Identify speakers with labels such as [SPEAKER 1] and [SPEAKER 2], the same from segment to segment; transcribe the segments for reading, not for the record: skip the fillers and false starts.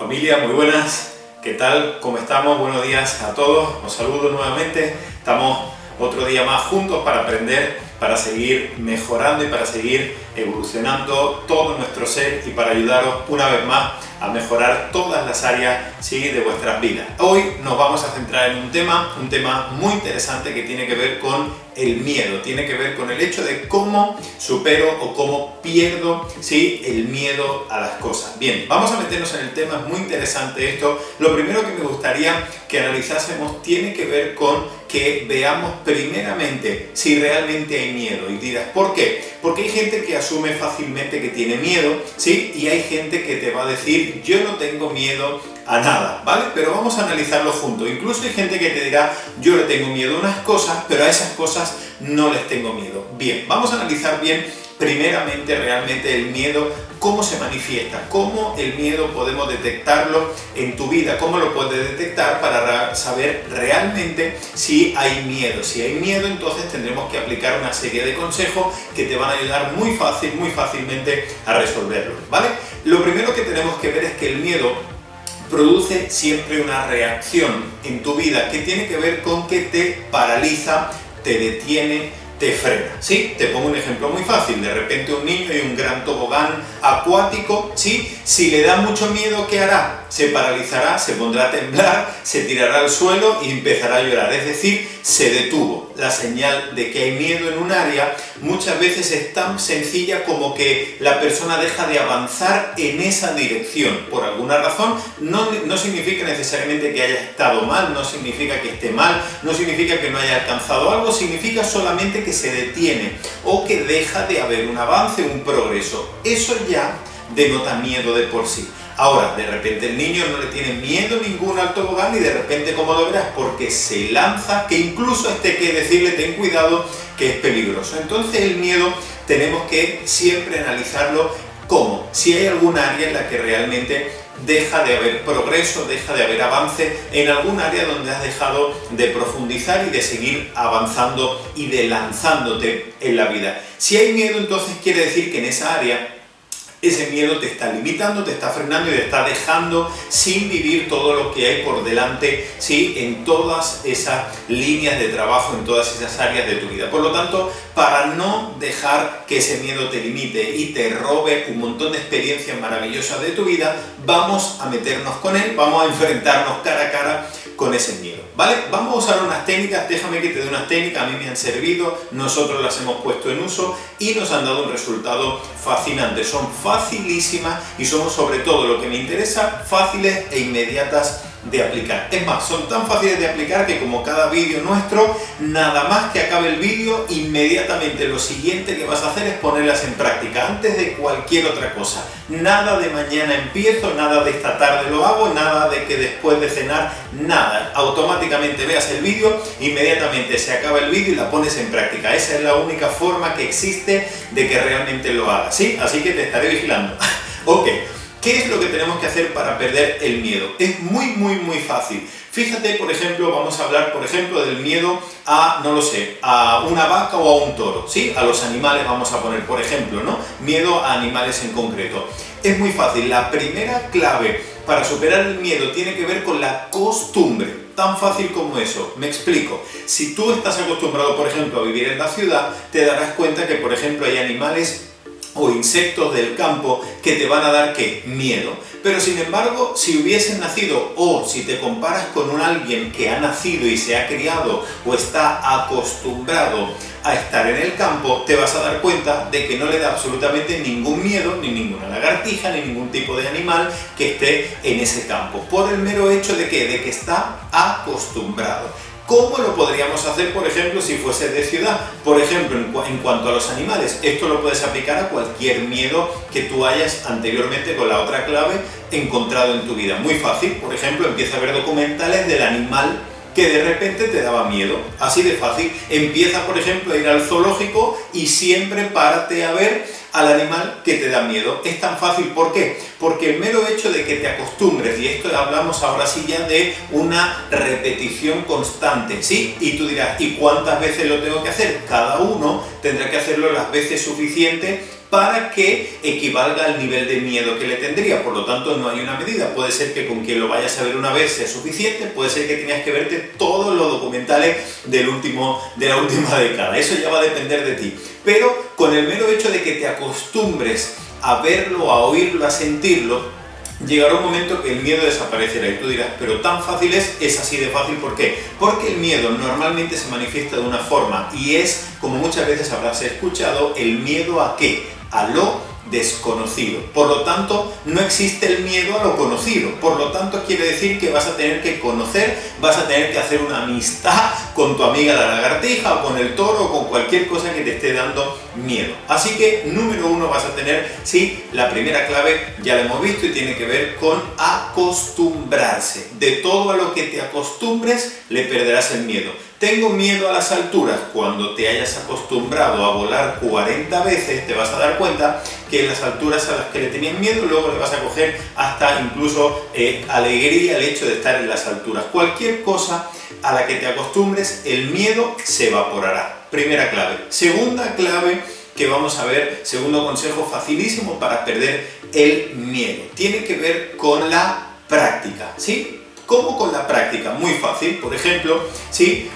[SPEAKER 1] Familia, muy buenas. ¿Qué tal? ¿Cómo estamos? Buenos días a todos. Os saludo nuevamente. Estamos otro día más juntos para aprender, para seguir mejorando y para seguir evolucionando todo nuestro ser y para ayudaros una vez más a mejorar todas las áreas, ¿sí?, de vuestras vidas. Hoy nos vamos a centrar en un tema muy interesante que tiene que ver con el miedo, tiene que ver con el hecho de cómo supero o cómo pierdo, ¿sí?, el miedo a las cosas. Bien, vamos a meternos en el tema, es muy interesante esto. Lo primero que me gustaría que analizásemos tiene que ver con que veamos primeramente si realmente hay miedo. Y dirás, ¿por qué? Porque hay gente que asume fácilmente que tiene miedo, ¿sí? Y hay gente que te va a decir, yo no tengo miedo a nada, ¿vale? Pero vamos a analizarlo juntos. Incluso hay gente que te dirá, yo le tengo miedo a unas cosas, pero a esas cosas no les tengo miedo. Bien, vamos a analizar bien primeramente realmente el miedo, cómo se manifiesta, cómo el miedo podemos detectarlo en tu vida, cómo lo puedes detectar para saber realmente si hay miedo. Si hay miedo, entonces tendremos que aplicar una serie de consejos que te van a ayudar muy fácilmente a resolverlo, ¿vale? Lo primero que tenemos que ver es que el miedo produce siempre una reacción en tu vida que tiene que ver con que te paraliza, te detiene, te frena, ¿sí? Te pongo un ejemplo muy fácil. De repente un niño y un gran tobogán acuático, ¿sí? Si le da mucho miedo, ¿qué hará? Se paralizará, se pondrá a temblar, se tirará al suelo y empezará a llorar. Es decir, se detuvo. La señal de que hay miedo en un área muchas veces es tan sencilla como que la persona deja de avanzar en esa dirección. Por alguna razón, no significa necesariamente que haya estado mal, no significa que esté mal, no significa que no haya alcanzado algo, significa solamente que se detiene o que deja de haber un avance, un progreso. Eso ya denota miedo de por sí. Ahora, de repente el niño no le tiene miedo ninguno al tobogán y de repente, ¿cómo lo verás? Porque se lanza, que incluso que decirle ten cuidado, que es peligroso. Entonces el miedo tenemos que siempre analizarlo como si hay alguna área en la que realmente deja de haber progreso, deja de haber avance, en algún área donde has dejado de profundizar y de seguir avanzando y de lanzándote en la vida. Si hay miedo, entonces quiere decir que en esa área ese miedo te está limitando, te está frenando y te está dejando sin vivir todo lo que hay por delante, ¿sí?, en todas esas líneas de trabajo, en todas esas áreas de tu vida. Por lo tanto, para no dejar que ese miedo te limite y te robe un montón de experiencias maravillosas de tu vida, vamos a meternos con él, vamos a enfrentarnos cara a cara con ese miedo, ¿vale? Vamos a usar unas técnicas, déjame que te dé unas técnicas, a mí me han servido, nosotros las hemos puesto en uso y nos han dado un resultado fascinante. Son facilísimas y son, sobre todo lo que me interesa, fáciles e inmediatas de aplicar. Es más, son tan fáciles de aplicar que como cada vídeo nuestro, nada más que acabe el vídeo, inmediatamente lo siguiente que vas a hacer es ponerlas en práctica, antes de cualquier otra cosa. Nada de mañana empiezo, nada de esta tarde lo hago, nada de que después de cenar, nada. Automáticamente veas el vídeo, inmediatamente se acaba el vídeo y la pones en práctica. Esa es la única forma que existe de que realmente lo hagas, ¿sí? Así que te estaré vigilando. Ok. ¿Qué es lo que tenemos que hacer para perder el miedo? Es muy fácil. Fíjate, por ejemplo, vamos a hablar, por ejemplo, del miedo a, no lo sé, a una vaca o a un toro, ¿sí? A los animales vamos a poner, por ejemplo, ¿no? Miedo a animales en concreto. Es muy fácil. La primera clave para superar el miedo tiene que ver con la costumbre. Tan fácil como eso. Me explico. Si tú estás acostumbrado, por ejemplo, a vivir en la ciudad, te darás cuenta que, por ejemplo, hay animales o insectos del campo que te van a dar, ¿qué? Miedo. Pero sin embargo, si hubiesen nacido o si te comparas con alguien que ha nacido y se ha criado o está acostumbrado a estar en el campo, te vas a dar cuenta de que no le da absolutamente ningún miedo, ni ninguna lagartija, ni ningún tipo de animal que esté en ese campo. Por el mero hecho de que está acostumbrado. ¿Cómo lo podríamos hacer, por ejemplo, si fuese de ciudad? Por ejemplo, en cuanto a los animales, esto lo puedes aplicar a cualquier miedo que tú hayas anteriormente con la otra clave encontrado en tu vida. Muy fácil, por ejemplo, empieza a ver documentales del animal que de repente te daba miedo, así de fácil. Empieza, por ejemplo, a ir al zoológico y siempre párate a ver al animal que te da miedo. Es tan fácil, ¿por qué? Porque el mero hecho de que te acostumbres, y esto hablamos ahora sí ya de una repetición constante, ¿sí? Y tú dirás, ¿y cuántas veces lo tengo que hacer? Cada uno tendrá que hacerlo las veces suficientes para que equivalga al nivel de miedo que le tendría. Por lo tanto, no hay una medida. Puede ser que con que lo vayas a ver una vez sea suficiente, puede ser que tengas que verte todos los documentales de la última década. Eso ya va a depender de ti. Pero con el mero hecho de que te acostumbres a verlo, a oírlo, a sentirlo, llegará un momento que el miedo desaparecerá y tú dirás, pero tan fácil es así de fácil, ¿por qué? Porque el miedo normalmente se manifiesta de una forma y es, como muchas veces habrás escuchado, el miedo ¿a qué? A lo desconocido. Por lo tanto, no existe el miedo a lo conocido. Por lo tanto, quiere decir que vas a tener que conocer, vas a tener que hacer una amistad con tu amiga la lagartija o con el toro o con cualquier cosa que te esté dando miedo. Así que, número uno, vas a tener, sí, la primera clave ya la hemos visto y tiene que ver con acostumbrarse. De todo a lo que te acostumbres, le perderás el miedo. Tengo miedo a las alturas. Cuando te hayas acostumbrado a volar 40 veces, te vas a dar cuenta que las alturas a las que le tenías miedo, luego le vas a coger hasta incluso alegría al hecho de estar en las alturas. Cualquier cosa a la que te acostumbres, el miedo se evaporará. Primera clave. Segunda clave que vamos a ver, segundo consejo facilísimo para perder el miedo. Tiene que ver con la práctica, ¿sí? ¿Cómo con la práctica? Muy fácil. Por ejemplo, ¿sí?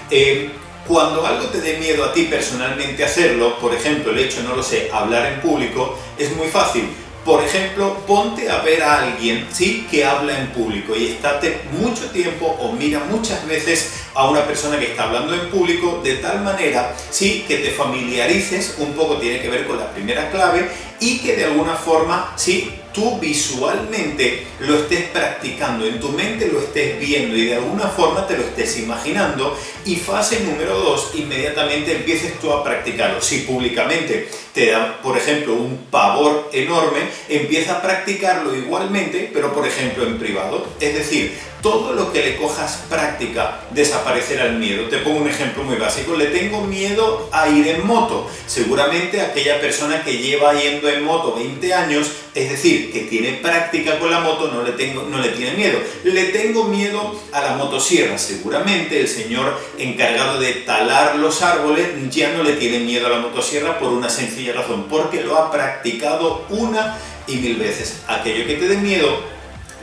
[SPEAKER 1] Cuando algo te dé miedo a ti personalmente hacerlo, por ejemplo, el hecho, no lo sé, hablar en público, es muy fácil. Por ejemplo, ponte a ver a alguien, ¿sí?, que habla en público y estate mucho tiempo o mira muchas veces a una persona que está hablando en público de tal manera, ¿sí?, que te familiarices, un poco tiene que ver con la primera clave, y que de alguna forma, ¿sí?, tú visualmente lo estés practicando, en tu mente lo estés viendo y de alguna forma te lo estés imaginando. Y fase número 2, inmediatamente empieces tú a practicarlo. Si públicamente te da, por ejemplo, un pavor enorme, empieza a practicarlo igualmente, pero por ejemplo en privado. Es decir, todo lo que le cojas práctica desaparecerá el miedo. Te pongo un ejemplo muy básico. Le tengo miedo a ir en moto. Seguramente aquella persona que lleva yendo en moto 20 años, es decir, que tiene práctica con la moto, no le tiene miedo. Le tengo miedo a la motosierra. Seguramente el señor encargado de talar los árboles ya no le tiene miedo a la motosierra por una sencilla razón, porque lo ha practicado una y mil veces. Aquello que te dé miedo,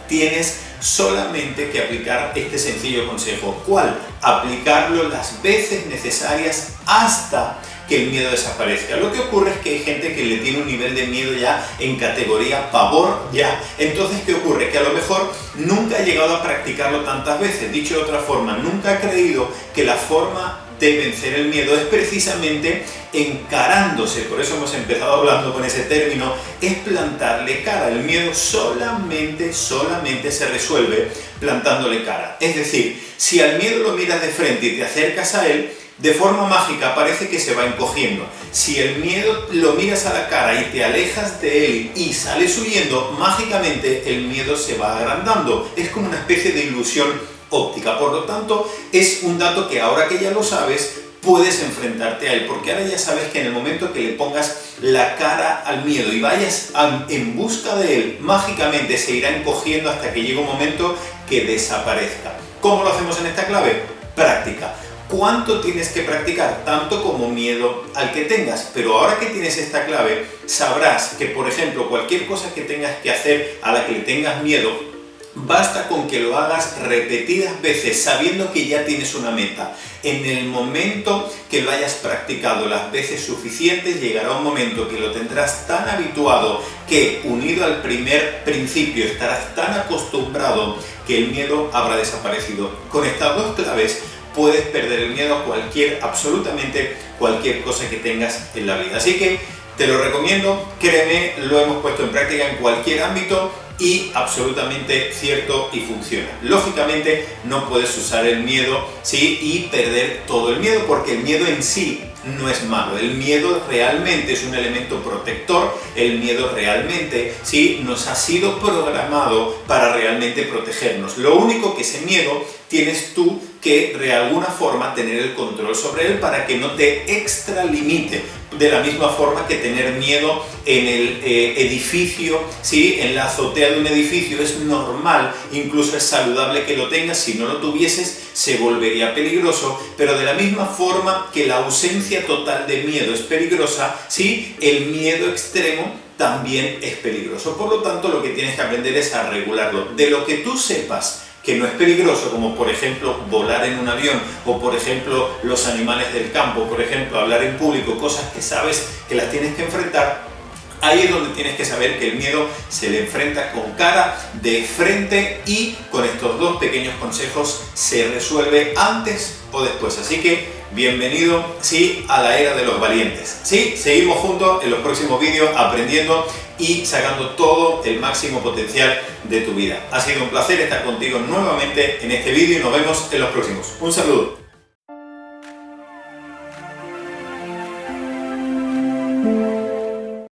[SPEAKER 1] tienes solamente que aplicar este sencillo consejo. ¿Cuál? Aplicarlo las veces necesarias hasta que el miedo desaparezca. Lo que ocurre es que hay gente que le tiene un nivel de miedo ya en categoría pavor ya. Entonces, ¿qué ocurre? Que a lo mejor nunca ha llegado a practicarlo tantas veces. Dicho de otra forma, nunca ha creído que la forma de vencer el miedo es precisamente encarándose. Por eso hemos empezado hablando con ese término, es plantarle cara. El miedo solamente se resuelve plantándole cara. Es decir, si al miedo lo miras de frente y te acercas a él, de forma mágica parece que se va encogiendo. Si el miedo lo miras a la cara y te alejas de él y sales huyendo, mágicamente el miedo se va agrandando. Es como una especie de ilusión óptica. Por lo tanto, es un dato que ahora que ya lo sabes, puedes enfrentarte a él, porque ahora ya sabes que en el momento que le pongas la cara al miedo y vayas en busca de él, mágicamente se irá encogiendo hasta que llegue un momento que desaparezca. ¿Cómo lo hacemos en esta clave? Práctica. ¿Cuánto tienes que practicar? Tanto como miedo al que tengas. Pero ahora que tienes esta clave, sabrás que, por ejemplo, cualquier cosa que tengas que hacer a la que le tengas miedo, basta con que lo hagas repetidas veces, sabiendo que ya tienes una meta. En el momento que lo hayas practicado las veces suficientes, llegará un momento que lo tendrás tan habituado que, unido al primer principio, estarás tan acostumbrado que el miedo habrá desaparecido. Con estas dos claves puedes perder el miedo a absolutamente cualquier cosa que tengas en la vida. Así que te lo recomiendo, créeme, lo hemos puesto en práctica en cualquier ámbito y absolutamente cierto y funciona. Lógicamente no puedes usar el miedo, ¿sí?, y perder todo el miedo, porque el miedo en sí no es malo. El miedo realmente es un elemento protector. El miedo realmente, ¿sí?, nos ha sido programado para realmente protegernos. Lo único que ese miedo tienes tú que de alguna forma tener el control sobre él para que no te extralimite. De la misma forma que tener miedo en el edificio, ¿sí? En la azotea de un edificio es normal, incluso es saludable que lo tengas. Si no lo tuvieses se volvería peligroso, pero de la misma forma que la ausencia total de miedo es peligrosa, ¿sí? El miedo extremo también es peligroso. Por lo tanto, lo que tienes que aprender es a regularlo. De lo que tú sepas que no es peligroso, como por ejemplo volar en un avión, o por ejemplo los animales del campo, por ejemplo hablar en público, cosas que sabes que las tienes que enfrentar, ahí es donde tienes que saber que el miedo se le enfrenta con cara, de frente, y con estos dos pequeños consejos se resuelve antes o después. Así que bienvenido, sí, a la era de los valientes. Sí, seguimos juntos en los próximos vídeos aprendiendo y sacando todo el máximo potencial de tu vida. Ha sido un placer estar contigo nuevamente en este vídeo y nos vemos en los próximos. Un saludo.